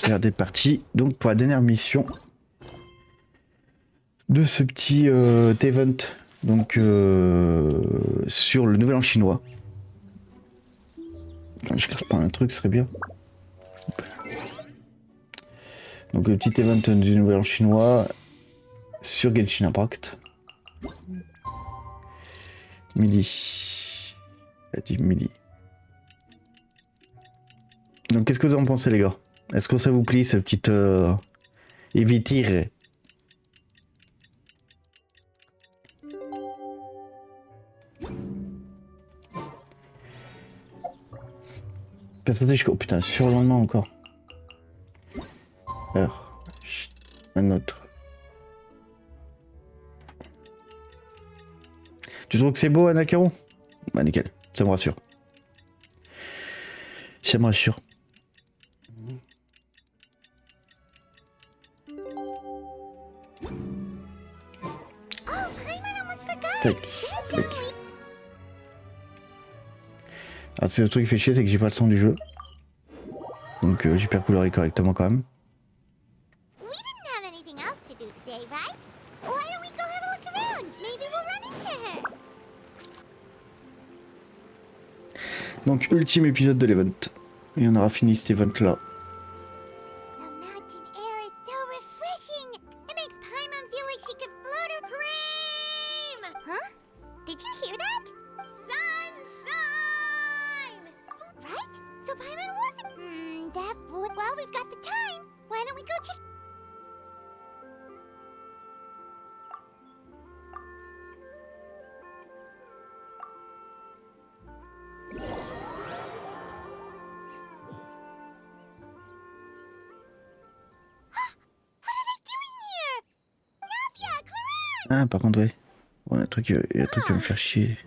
Regardez, parti donc pour la dernière mission de ce petit event, donc sur le nouvel an chinois. Je casse pas un truc, ce serait bien. Donc le petit event du nouvel an chinois sur Genshin Impact. Midi. Elle dit midi. Donc qu'est-ce que vous en pensez, les gars? Est-ce que ça vous plaît, ce petit évitir? Personnage, oh putain, sur le lendemain encore. Heure. Un autre. Tu trouves que c'est beau, Anakaro? Bah nickel, ça me rassure. Ça me rassure. Tac, tac. Alors c'est le truc qui fait chier, c'est que j'ai pas le son du jeu. Donc j'ai pas coloré correctement quand même. Donc ultime épisode de l'event. Et on aura fini cet event là. Ah par contre ouais. Bon, il y a un truc qui va me faire chier.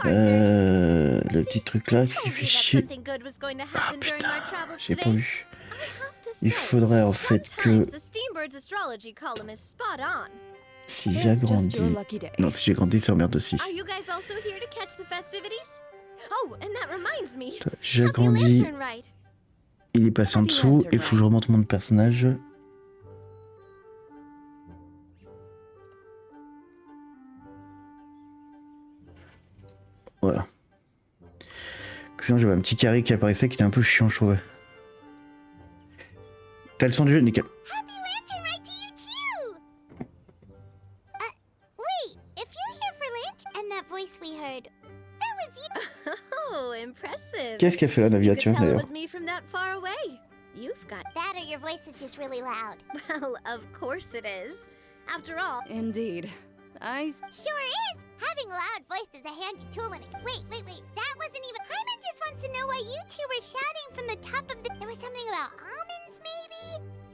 Le petit truc là qui fait chier. Ah putain, j'ai pas vu. Il faudrait en fait que... Si j'agrandis... Non, si j'agrandis, ça emmerde aussi. J'agrandis... Il est passé en dessous, et il faut que je remonte mon personnage. Voilà. Sinon j'avais un petit carré qui apparaissait qui était un peu chiant, je trouvais. T'as le son du jeu, nickel. Qu'est-ce qu'elle fait là, Navia, d'ailleurs? You've got that, or your voice is just really loud. Well, of course it is. After all, indeed. I sure is. Having a loud voice is a handy tool in it. Wait. That wasn't even. Hyman just wants to know why you two were shouting from the top of the. There was something about almonds, maybe,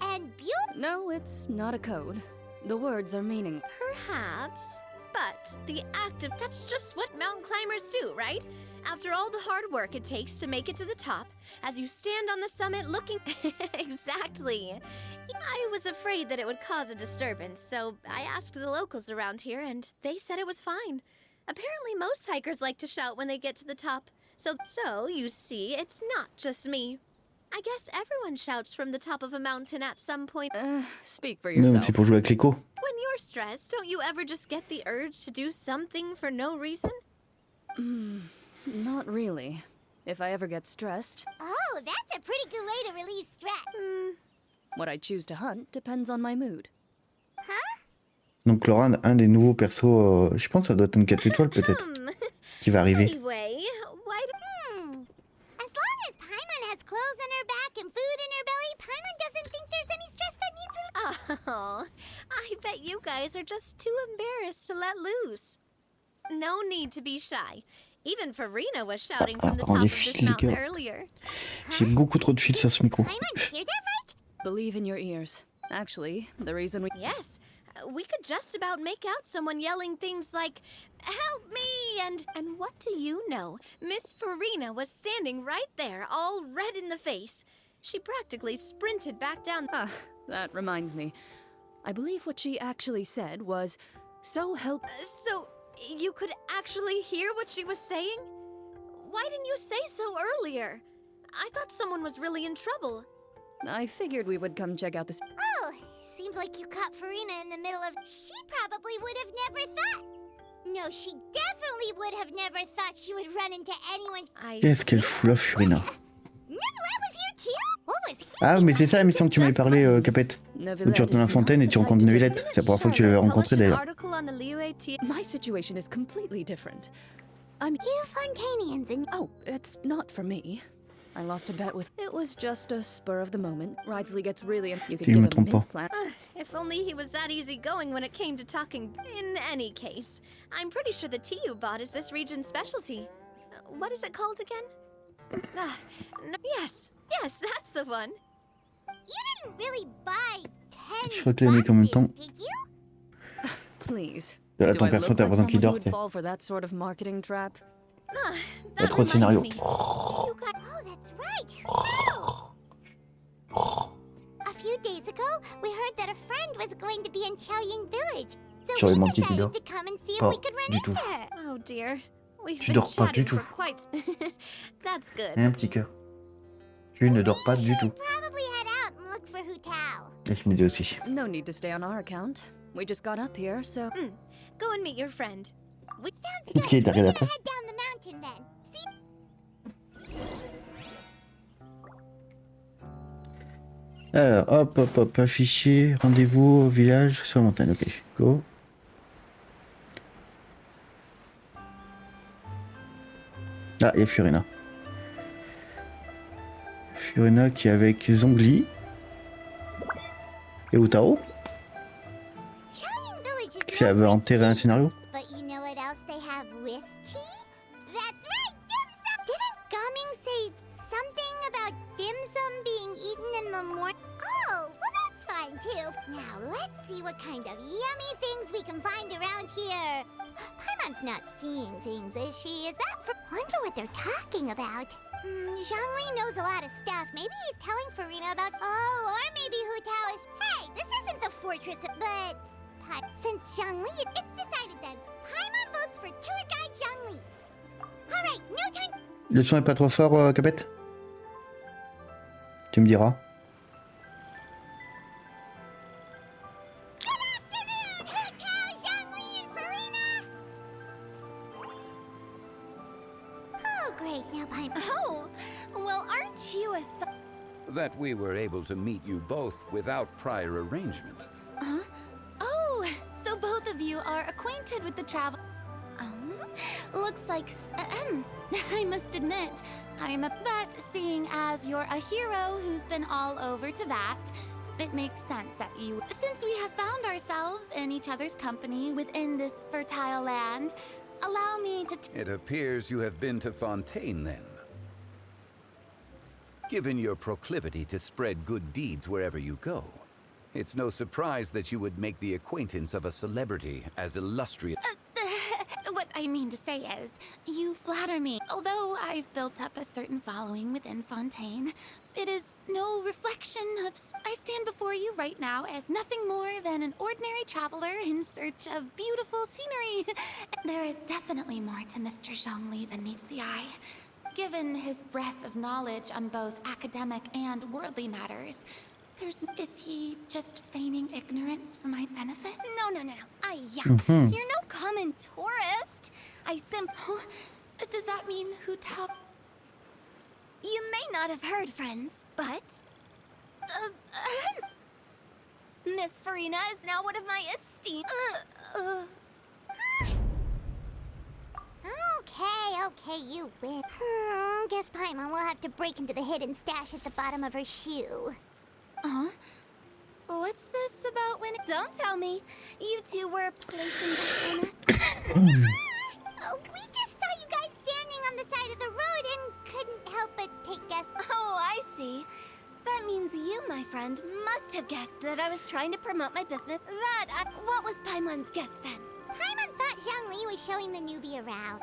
and Buell. No, it's not a code. The words are meaning. Perhaps, but the act of that's just what mountain climbers do, right? After all the hard work it takes to make it to the top, as you stand on the summit looking... Exactly. I was afraid that it would cause a disturbance, so I asked the locals around here, and they said it was fine. Apparently most hikers like to shout when they get to the top, so you see, it's not just me. I guess everyone shouts from the top of a mountain at some point. Speak for yourself. Non, c'est pour jouer avec l'écho. When you're stressed, don't you ever just get the urge to do something for no reason? Not really. If I ever get stressed. Oh, that's a pretty good way to relieve stress. What I choose to hunt depends on my mood. Huh? Donc Laura, un des nouveaux persos, je pense que ça doit être une 4 étoiles peut-être, qui va arriver. Anyway, why As long as Paimon has clothes on her back and food in her belly, Paimon doesn't think there's any stress that needs relief. Oh, I bet you guys are just too embarrassed to let loose. No need to be shy. Even Farina was shouting from the top of this mountain earlier. J'ai beaucoup trop de fils sur ce micro. Paimon, hear that right? Believe in your ears. Actually, the reason we... Yes, we could just about make out someone yelling things like, "Help me!" And what do you know? Miss Farina was standing right there, all red in the face. She practically sprinted back down. That reminds me. I believe what she actually said was, so help... So, you could actually hear what she was saying? Why didn't you say so earlier? I thought someone was really in trouble. I figured we would come check out this. Oh, seems like you caught Farina in the middle of... She probably would have never thought. No, she definitely would have never thought she would run into anyone. Qu'est-ce qu'elle fout là, Furina? Nebula was here too? What was he Ah, mais c'est ça la mission que tu m'avais parlé, Capette. Donc tu retournes à la fontaine et tu rencontres Neuvillette. C'est la première fois que tu l'avais rencontré d'ailleurs. My situation is completely different. You Fontanians and... Oh, it's not for me. I lost a bet with... It was just a spur of the moment. Wriothesley gets really... You could Si je give me him a trompe pas. mid-plan. If only he was that easygoing when it came to talking. In any case, I'm pretty sure the tea you bought is this region's specialty. What is it called again? Yes, that's the one. You didn't really buy 10 Je crois que les mecs en même temps. boxes, did you? Please. De la Do I température, look t'as like l'impression qu'il someone dort. who would fall for that sort of marketing trap? Il y a trop de scénarios. Oh, that's right. A few days ago, we heard that a friend was going to be in Chaoying Village. So J'aurais we menti qu'il decided dort. to come and see if Pas we could run du into tout. her. Oh dear. We've Tu been dors pas du chatting tout. for quite... That's good. Et un petit cœur. Tu ne dors pas du tout. Probably head out and look for Hu Tao. Et je me dis aussi. No need to stay on our account. We just got up here, so... Go and meet your friend. Sounds Qu'est-ce qui est good. arrivé We're après? gonna head down the mountain then. See? Alors, hop, affiché, rendez-vous au village sur la montagne. Ok, go. Ah, il y a Furina. Furina qui est avec Zhongli. Et Utao. Chaoying Village is Qui veut enterrer un scénario. But you know what else they have with tea? That's right, dim sum! Didn't Gaming say something about dim sum being eaten in the morning? Oh, well that's fine too. Now let's see what kind of yummy things we can find around here. Paimon's not seeing things, is she? Is that for... Wonder what they're talking about. Zhongli knows a lot of stuff. Maybe he's telling Farina about... Oh, or maybe Hu Tao is... Hey, this isn't the fortress, but... Since Zhongli, it's decided then. Paimon votes for tour guide Zhongli. All right, no time. Le son est pas trop fort, Capette? Tu me diras. Good afternoon, Hu Tao, Zhongli, and Farina. Oh, great, now Paimon. Oh, well, aren't you a... That we were able to meet you both without prior arrangement. Oh, so both of you are acquainted with the travel... looks like... I must admit, I'm a... But seeing as you're a hero who's been all over to that, it makes sense that you... Since we have found ourselves in each other's company within this fertile land, allow me to... It appears you have been to Fontaine, then. Given your proclivity to spread good deeds wherever you go, it's no surprise that you would make the acquaintance of a celebrity as illustrious... What I mean to say is, you flatter me. Although I've built up a certain following within Fontaine, it is no reflection of... I stand before you right now as nothing more than an ordinary traveler in search of beautiful scenery. There is definitely more to Mr. Zhongli than meets the eye. Given his breadth of knowledge on both academic and worldly matters, is he just feigning ignorance for my benefit? No. You're no common tourist. Does that mean Hu Tao? You may not have heard, friends, but... Miss Farina is now one of my esteemed... Okay, you win. Guess Paimon will have to break into the hidden stash at the bottom of her shoe. What's this about when... Don't tell me. You two were placing Persona. We just saw you guys standing on the side of the road and couldn't help but take guess. Oh, I see. That means you, my friend, must have guessed that I was trying to promote my business. What was Paimon's guess then? Paimon thought Zhongli was showing the newbie around.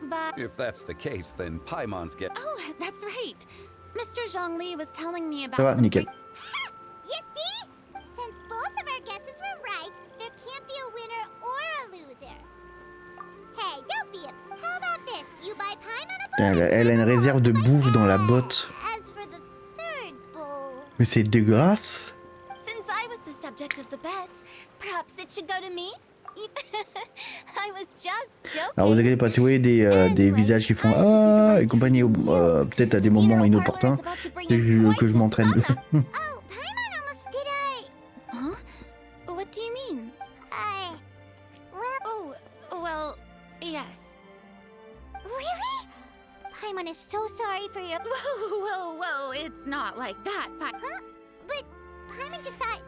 But... If that's the case, then Paimon's get... Oh, that's right. Mr. Zhongli was telling me about... Ça va, nickel. You see? Since both of our guesses were right, there can't be a winner or a loser. Hey, don't be upset. How about this? You buy Paimon a bowl. Elle a une réserve de boue dans la botte. As for the third bowl... Mais c'est dégueulasse. Since I was the subject of the bet, perhaps it should go to me? I was just joking. Alors vous inquiétez pas, si vous voyez des visages qui font ah et compagnie, peut-être à des moments inopportuns, que je m'entraîne. Oh, Paimon almost did I? Huh? What do you mean? Well, Oh, well, yes. really? Paimon is so sorry for your. Whoa, it's not like that, Huh? But Paimon just thought,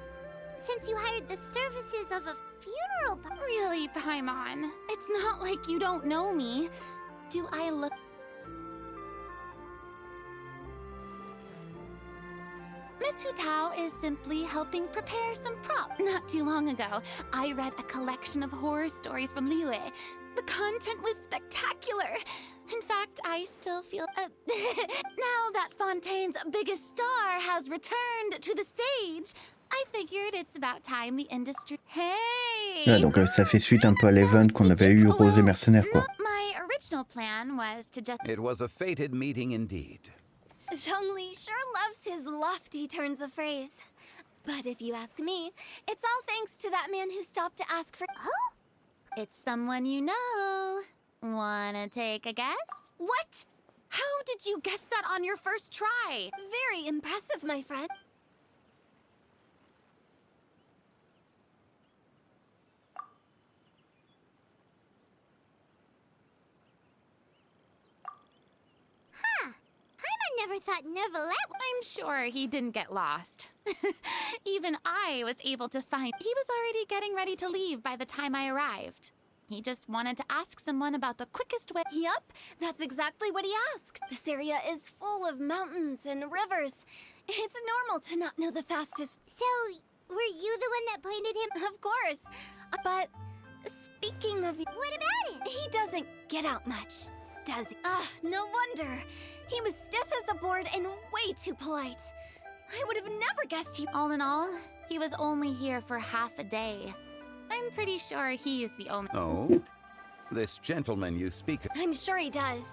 since you hired the services of a funeral. Really, Paimon? It's not like you don't know me. Do I look... Miss Hu Tao is simply helping prepare some prop. Not too long ago, I read a collection of horror stories from Liyue. The content was spectacular. In fact, I still feel... now that Fontaine's biggest star has returned to the stage, I figured it's about time the industry... Hey! Ouais, donc ça fait suite un peu à l'event qu'on avait eu Rosé Mercenaire, quoi. My original plan was to just... It was a fated meeting indeed. Zhongli sure loves his lofty turns of phrase. But if you ask me, it's all thanks to that man who stopped to ask for... Oh, It's someone you know. Wanna take a guess? What? How did you guess that on your first try? Very impressive, my friend. Paimon never thought Neuvillette. I'm sure he didn't get lost. Even I was able to find... He was already getting ready to leave by the time I arrived. He just wanted to ask someone about the quickest way... Yup, that's exactly what he asked. This area is full of mountains and rivers. It's normal to not know the fastest. So, were you the one that pointed him? Of course. But speaking of... What about him? He doesn't get out much, does he? No wonder. He was stiff as a board and way too polite. I would have never guessed he... All in all, he was only here for half a day. I'm pretty sure he is the only... Oh? This gentleman you speak of... I'm sure he does.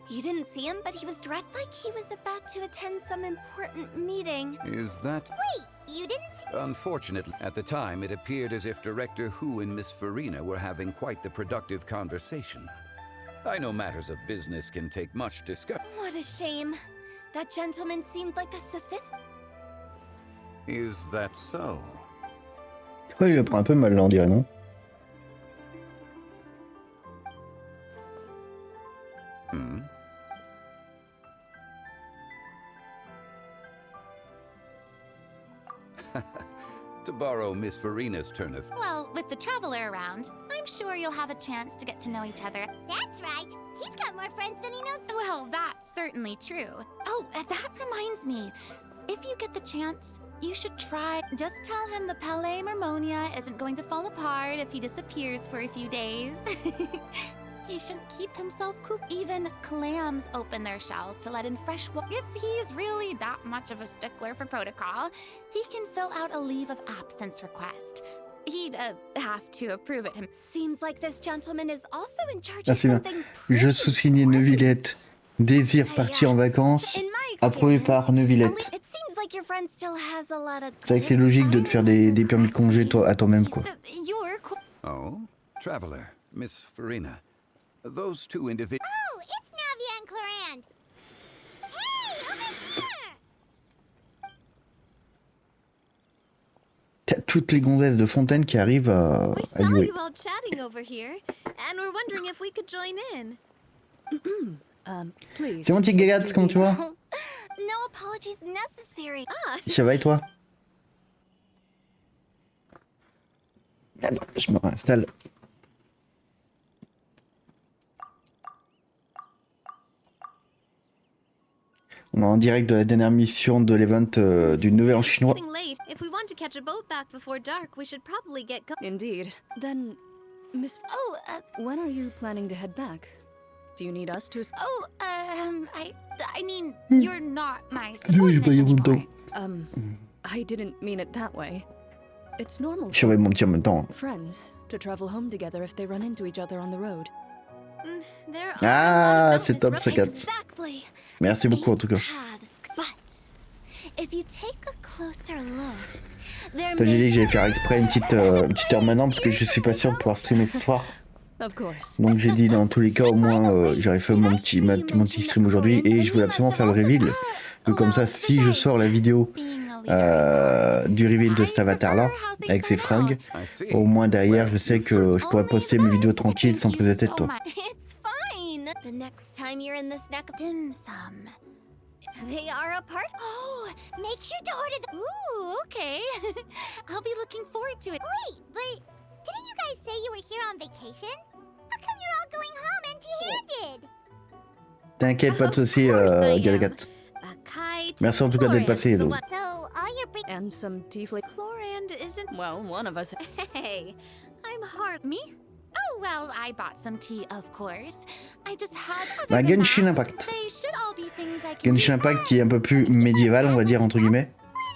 You didn't see him, but he was dressed like he was about to attend some important meeting. Is that... Wait, you didn't see... Unfortunately, at the time, it appeared as if Director Hu and Miss Farina were having quite the productive conversation. I know matters of business can take much discussion. What a shame. That gentleman seemed like a sophist... Is that so? Ouais, il le prend un peu mal, là, on dirait, non? Hmm? To borrow Miss Farina's turn of... Well, with the traveler around, I'm sure you'll have a chance to get to know each other. That's right. He's got more friends than he knows. Well, that's certainly true. Oh, that reminds me. If you get the chance, you should try. Just tell him the Palais Mermonia isn't going to fall apart if he disappears for a few days. He shouldn't keep himself cooped. Even clams open their shells to let in fresh water. If he's really that much of a stickler for protocol, he can fill out a leave of absence request. He'd have to approve it himself. Seems like this gentleman is also in charge Ah, of c'est bien. something Je pretty sous-signais important. Neuvillette. Désire partir en vacances. In my Approuvé experience, par Neuvillette. it seems like your friend still has a lot of... C'est vrai que c'est logique de te faire des permis de congé à toi-même, quoi. You're Oh? Traveler, Miss Farina. Those two individuals... Oh, it's Navia and Clarand. Hey, over here! T'as toutes les gonzesses de Fontaine qui arrivent à We saw jouer. you all chatting over here, and we're wondering if we could join in. please. C'est mon petit Gagat, comment tu vas? No apologies necessary. Ça va et toi? Attends, je me réinstalle. On est en direct de la dernière mission de l'event du Nouvel An chinois. Getting late. If we want to catch a boat back before dark, we should probably get going. Indeed. Then, Miss... Oh, when are you planning to head back? Do you need us to... Oh, I mean, you're not my subordinate anymore. I didn't mean it that way. It's normal Je surveille mon petit en même temps. friends to travel home together if they run into each other on the road. There are Ah, a lot of c'est top, mountains, ça, Kat. Exactly. Merci beaucoup en tout cas. Paths, but If you take a closer look, there Toi, j'ai dit may que j'allais faire exprès une petite heure maintenant parce que je suis pas sûr de pouvoir streamer ce soir. Of course. Donc j'ai dit dans tous les cas au moins j'aurais fait mon petit stream aujourd'hui et je voulais absolument faire le reveal. Donc comme ça si je sors la vidéo du reveal de cet avatar là avec ses fringues, au moins derrière je sais que je pourrais poster mes vidéos tranquilles sans prise de tête toi. It's fine. The next time you're in this neck of dim sum, they are a part. Oh, make sure to order the. Ooh, okay. I'll be looking forward to it. Wait, but didn't you guys say you were here on vacation? How come you're all going home empty-handed? T'inquiète pas de soucis Galagat. A kite. Merci en tout cas d'être passé Hello. So all your bring. And some tiefling. Chlorand isn't. Well, one of us. Hey, I'm hard. Me? Oh, well, I bought some tea, of course. I just had Bah, other than Genshin that, Impact. they should all be things I can Genshin Impact qui est un peu plus médiéval on va dire entre guillemets.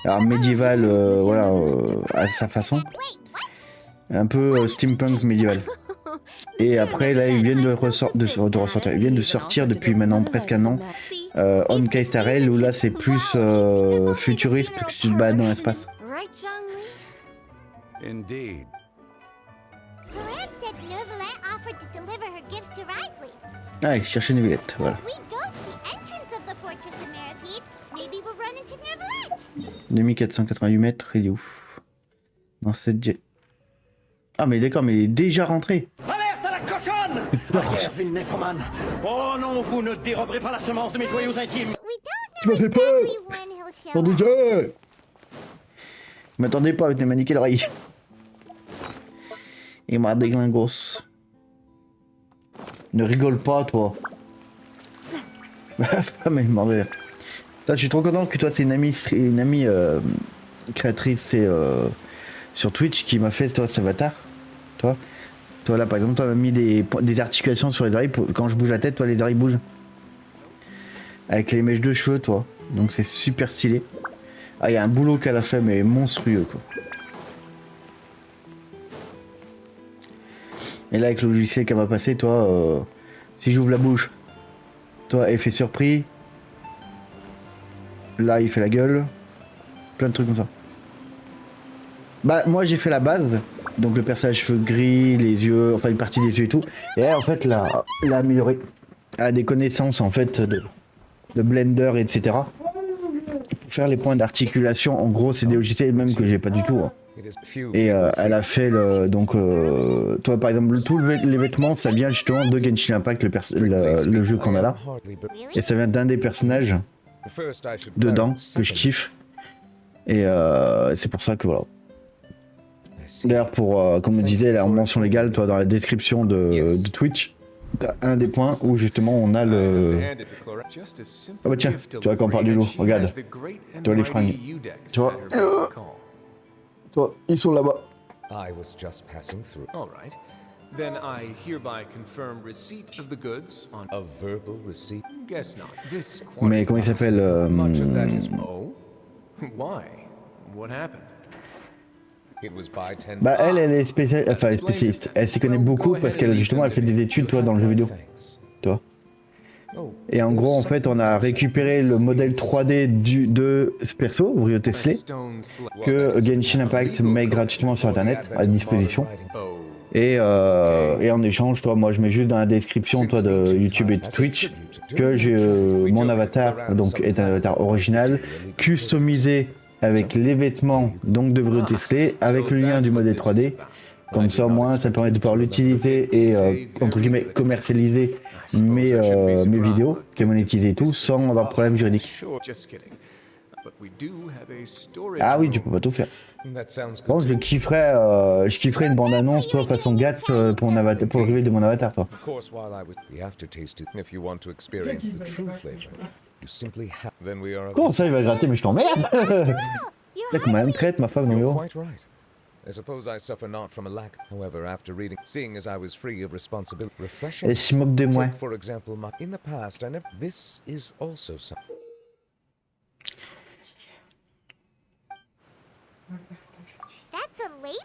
Alors médiéval voilà à sa façon. Wait, what? Un peu steampunk médiéval. Et après là ils viennent ils viennent de sortir depuis maintenant presque un an Honkai Star Rail où là c'est plus futuriste plus que tu te balades dans l'espace. Right, Zhongli? Indeed. Corinne said Nervalet offered to deliver her gifts to Wriothesley. Ah, chercher une villette, voilà. If we go to the entrance of the fortress of Meripede, maybe we'll run into Nervalet. 2488 mètres, il est où? Dans cette... Ah mais d'accord, mais il est déjà rentré. Alerte à la cochonne! Arrière, vil nécromane! Oh non, vous ne déroberez pas la semence de mes joyaux intimes! We Tu m'as don't fait know peur! exactly when he'll show Mon up. Dieu! M'attendez pas, il m'a niqué l'oreille. Il m'a déglingos. Ne rigole pas, toi. Ah, mais m'en vais. Je suis trop content que toi, c'est une amie créatrice sur Twitch qui m'a fait toi, cet avatar. Toi là, par exemple, toi, m'a mis des articulations sur les oreilles. Quand je bouge la tête, toi, les oreilles bougent. Avec les mèches de cheveux, toi. Donc, c'est super stylé. Ah, il y a un boulot qu'elle a fait, mais monstrueux, quoi. Et là, avec le logiciel qu'elle m'a passé, toi, si j'ouvre la bouche, toi, effet surpris. Là, il fait la gueule. Plein de trucs comme ça. Bah, moi, j'ai fait la base. Donc, le personnage cheveux gris, les yeux, enfin, une partie des yeux et tout. Et elle, en fait, l'a amélioré. Elle a des connaissances, en fait, de Blender, etc. Pour faire les points d'articulation, en gros, c'est des logiciels même que j'ai pas du tout. Hein. Et elle a fait donc toi par exemple tous les vêtements ça vient justement de Genshin Impact le jeu qu'on a là et ça vient d'un des personnages dedans que je kiffe et c'est pour ça que voilà. D'ailleurs pour comme on disait la mention légale toi dans la description de Twitch t'as un des points où justement on a le ah bah tiens tu vois quand on parle du loup regarde tu vois les fringues tu vois toi, ils sont là-bas. I was just passing through. All right. Then I hereby confirm receipt of the goods on A verbal receipt. guess not. This Mais comment il s'appelle much of that is oh. Why? What happened? It was by 10. Bah elle est spécialiste. Elle s'y connaît beaucoup parce qu'elle justement elle fait des études toi dans le jeu vidéo. Toi. Et en gros en fait on a récupéré le modèle 3D de ce perso, Wriothesley, que Genshin Impact met gratuitement sur internet à disposition. Et en échange, toi, moi je mets juste dans la description toi de YouTube et de Twitch que mon avatar donc est un avatar original, customisé avec les vêtements donc de Wriothesley, avec le lien du modèle 3D. Comme ça, moi, ça permet de pouvoir l'utiliser et entre guillemets commercialiser mes vidéos, les monétiser et tout, sans avoir de problème juridique. Ah oui, tu peux pas tout faire. That sounds Bon, good. je kifferais une bande-annonce, toi, façon Gat pour le reveal de mon avatar, toi. Of course, while I was the aftertaste, if you want to experience the true flavor, you simply have. Then we are. Comment ça, il va gratter, mais je t'emmerde. C'est comme elle me traite, ma femme, dans le You're bureau. quite right. I suppose I suffer not from a lack. However, after reading, seeing as I was free of responsibility, refreshing. Elle se moque de moi. Take, for example, in the past, I never. This is also some. That's a ladle?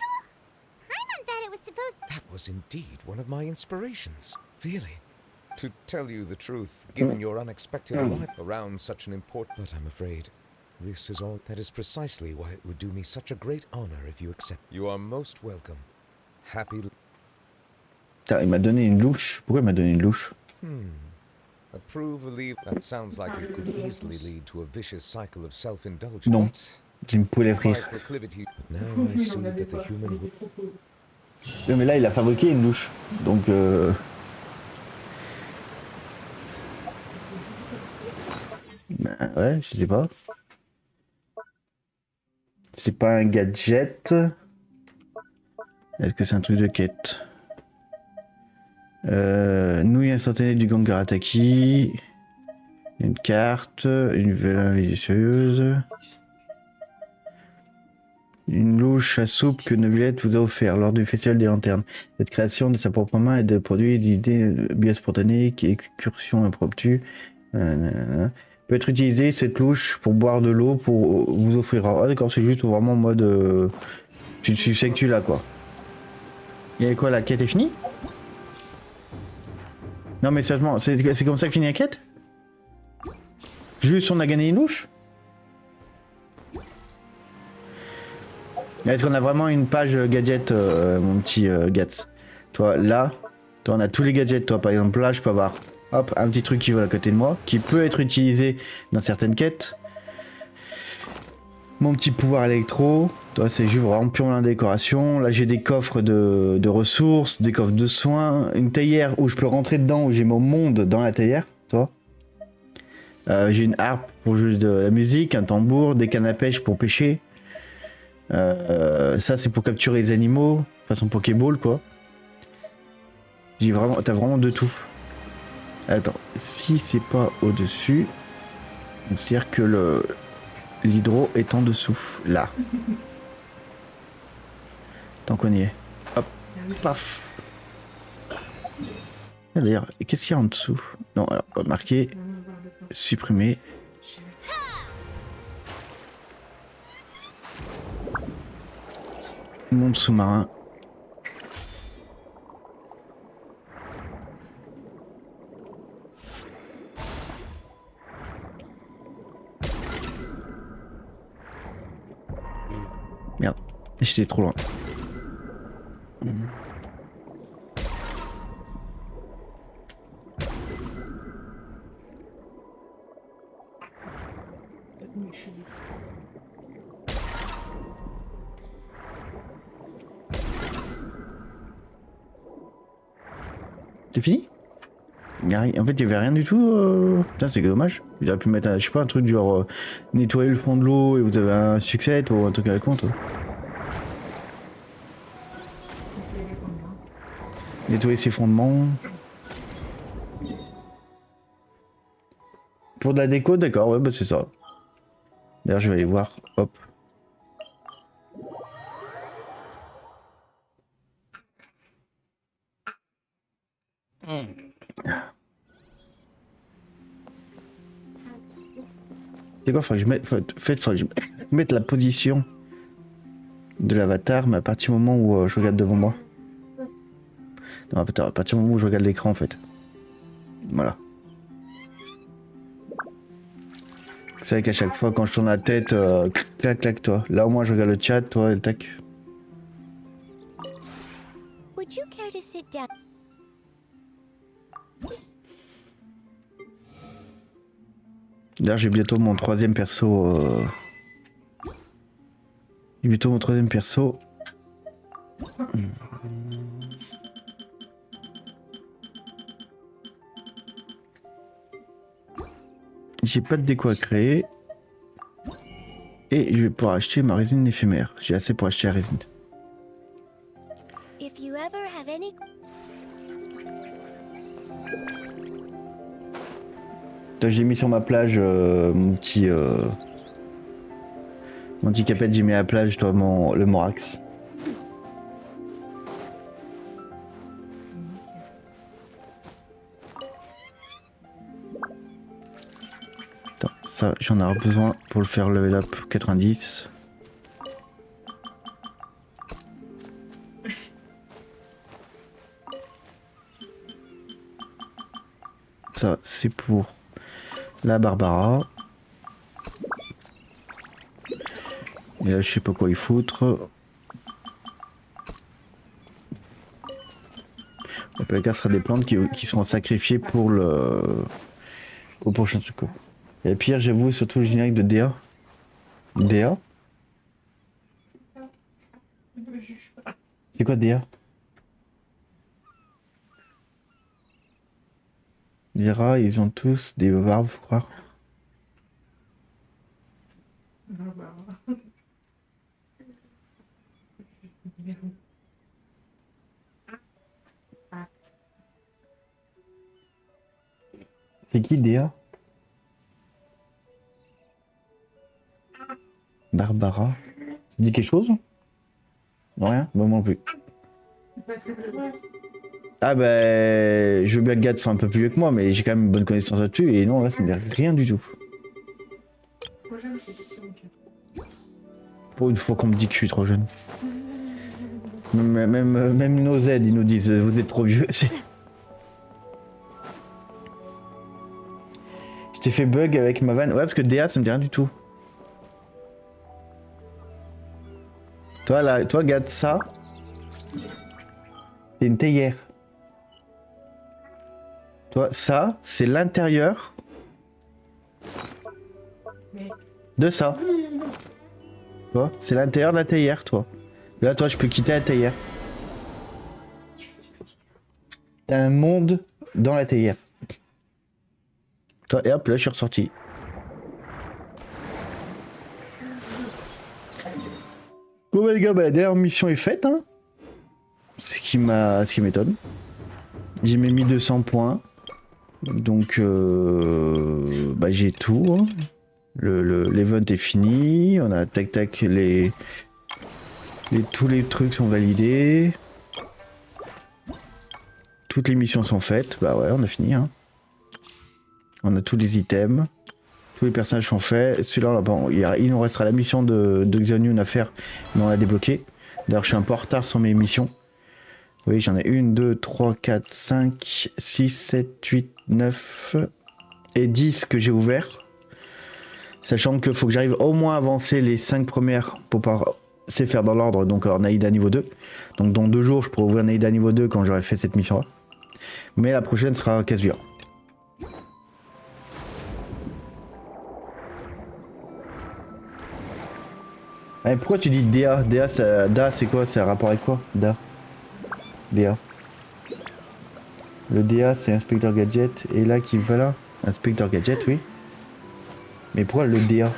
Paimon thought it was supposed. That was indeed one of my inspirations. Really. To tell you the truth, given your unexpected arrival around such an important, but I'm afraid This is all. That is precisely why it would do me such a great honor if you accept. You are most welcome. Happy. Putain, il m'a donné une louche. Pourquoi il m'a donné une louche? Approve or leave. That sounds like it could easily lead to a vicious cycle of self-indulgence. Non. Il me pouvait My rire. proclivity. But now I see that the human. Non, mais là, il a fabriqué une louche. Donc, ben, ouais, je sais pas. C'est pas un gadget. Est-ce que c'est un truc de quête? Nouille instantanée du gang Arataki. Une carte. Une vela vicieuse. Une louche à soupe que Nobilette vous a offert lors du festival des lanternes. Cette création de sa propre main est de produit d'idées biospontanées, qui excursion impromptue. Peut être utilisée cette louche pour boire de l'eau pour vous offrir. Ah d'accord, c'est juste vraiment en mode. Tu sais que tu l'as quoi. Et quoi, la quête est finie? Non mais sérieusement, c'est comme ça que finit la quête? Juste on a gagné une louche? Est-ce qu'on a vraiment une page gadget, mon petit Gats? Toi, là, toi, on a tous les gadgets. Toi, par exemple, là, je peux avoir hop, un petit truc qui vole à côté de moi, qui peut être utilisé dans certaines quêtes. Mon petit pouvoir électro. Toi, c'est juste vraiment purement la décoration. Là, j'ai des coffres de ressources, des coffres de soins, une théière où je peux rentrer dedans, où j'ai mon monde dans la théière. Toi. J'ai une harpe pour jouer de la musique, un tambour, des cannes à pêche pour pêcher. Ça c'est pour capturer les animaux, façon Pokéball quoi. J'ai vraiment, t'as vraiment de tout. Attends, si c'est pas au-dessus, c'est-à-dire que l'hydro est en dessous, là. Tant qu'on y est. Hop, paf. D'ailleurs, qu'est-ce qu'il y a en dessous? Non, alors, marquer, supprimer. Monde sous-marin. Merde, j'étais trop loin. C'est fini? En fait, il y avait rien du tout. Putain, c'est dommage. Il aurait pu mettre, je sais pas, un truc du genre nettoyer le fond de l'eau et vous avez un succès ou un truc à la compte. Nettoyer ses fondements. Pour de la déco, d'accord, ouais, bah c'est ça. D'ailleurs, je vais aller voir. Hop. C'est quoi, faut que je mette la position de l'avatar, mais à partir du moment où je regarde devant moi. Non, à partir du moment où je regarde l'écran en fait. Voilà. Vous savez qu'à chaque fois quand je tourne la tête, clac clac toi. Là au moins je regarde le chat, toi et le tac. Would you care to sit down? D'ailleurs j'ai bientôt mon troisième perso. J'ai bientôt mon troisième perso. J'ai pas de déco à créer. Et je vais pouvoir acheter ma résine éphémère. J'ai assez pour acheter la résine. If you ever have any... J'ai mis sur ma plage mon petit capette, j'ai mis à la plage toi le Morax. Attends, ça j'en aurai besoin pour le faire level up 90. Ça c'est pour la Barbara. Et là, je sais pas quoi y foutre. Dans tous les cas, ce sera des plantes qui seront sacrifiées pour le... au prochain truc. Quoi. Et pire, j'avoue, surtout le générique de DA. DA? C'est quoi DA? Les rats, ils ont tous des barbes, faut croire. C'est qui Déa? Barbara. Ça dit quelque chose? Non, rien? Bah, moi non plus. Ah bah, je veux bien que Gad soit un peu plus vieux que moi, mais j'ai quand même une bonne connaissance là-dessus, et non, là, ça me dit rien du tout. Pour une fois qu'on me dit que je suis trop jeune. Même nos aides, ils nous disent, vous êtes trop vieux. Je t'ai fait bug avec ma vanne. Ouais, parce que DA, ça me dit rien du tout. Toi, là, toi, Gad, ça, c'est une théière. Toi, ça, c'est l'intérieur de ça. Toi, c'est l'intérieur de la théière, toi. Là, toi, je peux quitter la théière. T'as un monde dans la théière. Toi, et hop, là, je suis ressorti. Bon, bah, les gars, bah, la dernière mission est faite, hein. Ce qui m'étonne. J'ai mis 1200 points. Donc, bah, j'ai tout. Hein. L'event est fini. On a tac-tac, tous les trucs sont validés. Toutes les missions sont faites. Bah ouais, on a fini. Hein. On a tous les items. Tous les personnages sont faits. Celui-là, bon, il nous restera la mission de Xianyun à faire. Mais on l'a débloqué. D'ailleurs, je suis un peu en retard sur mes missions. Oui, j'en ai 1, 2, 3, 4, 5, 6, 7, 8, 9 et 10 que j'ai ouvert. Sachant qu'il faut que j'arrive au moins à avancer les 5 premières pour pouvoir c'est faire dans l'ordre, donc en Aïda niveau 2. Donc dans 2 jours, je pourrai ouvrir un Aïda niveau 2 quand j'aurai fait cette mission-là. Mais la prochaine sera casse-vire. Eh, pourquoi tu dis DA? DA, c'est quoi? C'est un rapport avec quoi? DA. Le DA, c'est Inspecteur Gadget. Et là, qui va là? Inspecteur Gadget, oui. Mais pourquoi le DA?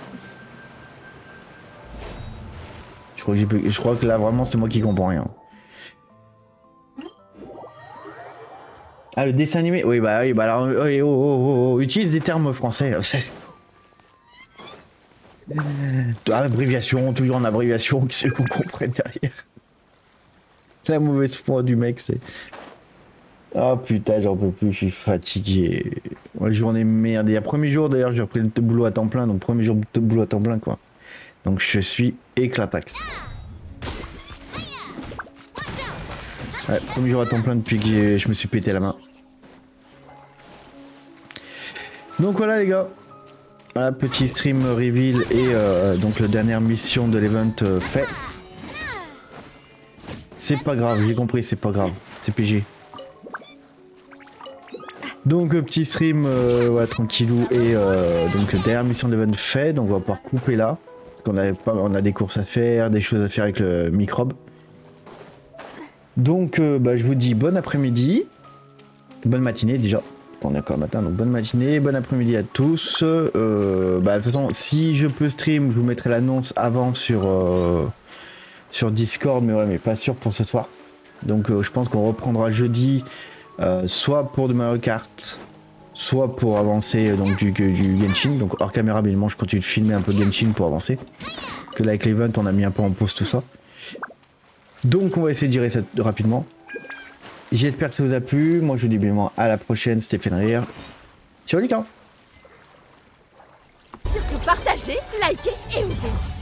Je crois que là, vraiment, c'est moi qui comprends rien. Ah, le dessin animé? Oui, bah alors, utilise des termes français. Abréviation, toujours en abréviation, qui c'est qu'on comprenne derrière. La mauvaise foi du mec, c'est... Ah putain, j'en peux plus, je suis fatigué. La journée merde. Et le premier jour, d'ailleurs, j'ai repris le boulot à temps plein, donc premier jour de boulot à temps plein, quoi. Donc je suis éclatax. Ouais, premier jour à temps plein depuis que je me suis pété la main. Donc voilà les gars. Voilà, petit stream reveal et donc la dernière mission de l'event fait. C'est pas grave, j'ai compris, c'est pas grave. C'est PG. Donc petit stream ouais, tranquillou et donc la dernière mission de l'event fait. Donc on va pouvoir couper là. On a des courses à faire, des choses à faire avec le microbe. Donc bah, je vous dis bon après-midi. Bonne matinée déjà. On est encore le matin, donc bonne matinée, bon après-midi à tous. Bah, de toute façon, si je peux stream, je vous mettrai l'annonce avant sur Discord, mais ouais, mais pas sûr pour ce soir. Donc je pense qu'on reprendra jeudi, soit pour de Mario Kart, soit pour avancer donc du Genshin. Donc hors caméra, évidemment, je continue de filmer un peu Genshin pour avancer. Que là, avec l'event, on a mis un peu en pause tout ça. Donc on va essayer de gérer ça rapidement. J'espère que ça vous a plu. Moi, je vous dis bien à la prochaine. C'était Fenrir. Ciao les gars. Surtout partagez, likez et oubliez.